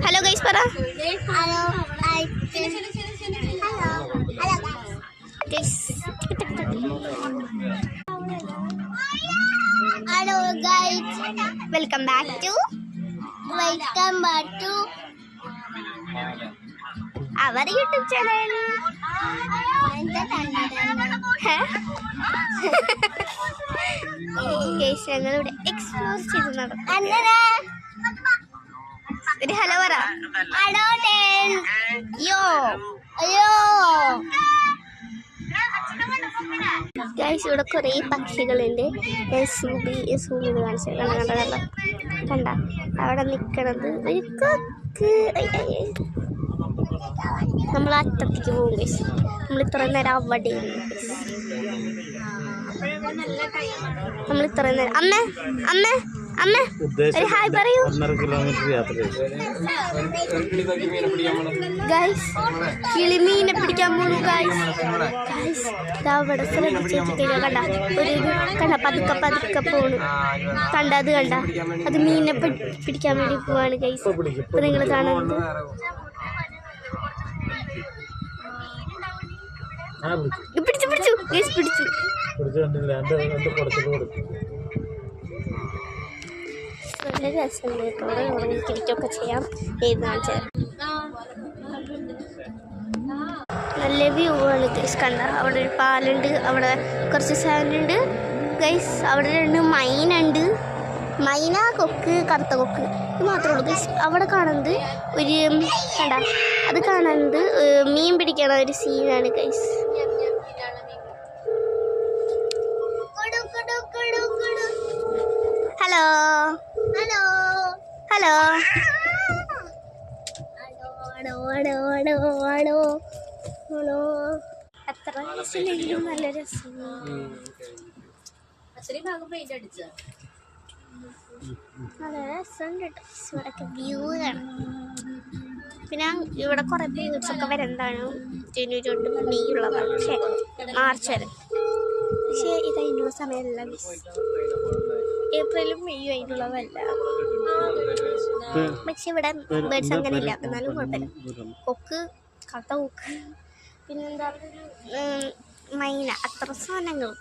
Hello guys പറ. Hello hello guys, welcome back to our YouTube channel. Guys ഞങ്ങളിവിടെ explore ചെയ്ത് നടക്കും. ഒരു ഹലോ പറ. ഹലോ യോ അയ്യോ ഗൈസ് ഇവിടെ കുറേ പക്ഷികളുണ്ട്. സൂമിൽ കാണിച്ചു കണ്ട അവിടെ നിൽക്കണത് ഒരു കൊക്ക്. നമ്മൾ അറ്റത്തേക്ക് പോകും ഗൈസ്. നമ്മൾ ഇത്ര നേരം അവിടെ നമ്മൾ ഇത്ര നേരം അമ്മ അമ്മ അമ്മ ഒരു ഹായ് പറയൂ ഗൈസ്. കിളിമീനെ പിടിക്കാൻ പോകുന്നു ഗൈസ്. ഗൈസ് അവിടെ ശ്രദ്ധിച്ചിട്ട് കണ്ട ഒരു കണ്ട പതുക്കെ പതുക്കെ പോണു. കണ്ട അത് കണ്ട അത് മീനെ പിടിക്കാൻ വേണ്ടി പോവാണ് ഗൈസ്. ഇപ്പൊ നിങ്ങൾ കാണുന്നത് പിടിച്ചു പിടിച്ചു ഗൈസ് പിടിച്ചു. നല്ല രസമുണ്ട്. ക്രിക്കറ്റൊക്കെ ചെയ്യാം. നല്ല വ്യൂ ആണ് ഗൈസ്. കണ്ട അവിടെ ഒരു പാലുണ്ട്, അവിടെ കുറച്ച് സാധനമുണ്ട് ഗൈസ്. അവിടെ രണ്ട് മൈനുണ്ട്. മൈന, കൊക്ക്, കറുത്ത കൊക്ക്, ഇത് മാത്രമേ ഉള്ളൂ ഗൈസ്. അവിടെ കാണുന്നത് ഒരു കണ്ട അത് കാണുന്നത് മീൻ പിടിക്കണ ഒരു സീനാണ് guys. Hello hello hello hello. അത്ര രസമില്ലെങ്കിലും നല്ല രസമാണ്. നല്ല രസമുണ്ട് കേട്ടോ. ഇവിടെയൊക്കെ വ്യൂ കാണാം. പിന്നെ ഇവിടെ കുറേ ബേർഡ്സ് ഒക്കെ വരുന്നതാണ്. ജനുവരി മെയ് ഉള്ളതാണ്. പക്ഷേ മാർച്ച് വരെ. പക്ഷേ ഇത് അതിനുള്ള സമയമല്ല. ഏപ്രിലും മെയ്യും അതിനുള്ളതല്ല. പക്ഷെ ഇവിടെ ബേർഡ്സ് അങ്ങനെ ഇല്ല. എന്നാലും കുഴപ്പമില്ല. കൊക്ക്, കറുത്ത കൊക്ക്, പിന്നെന്താ മൈന, അത്ര സാധനങ്ങളും.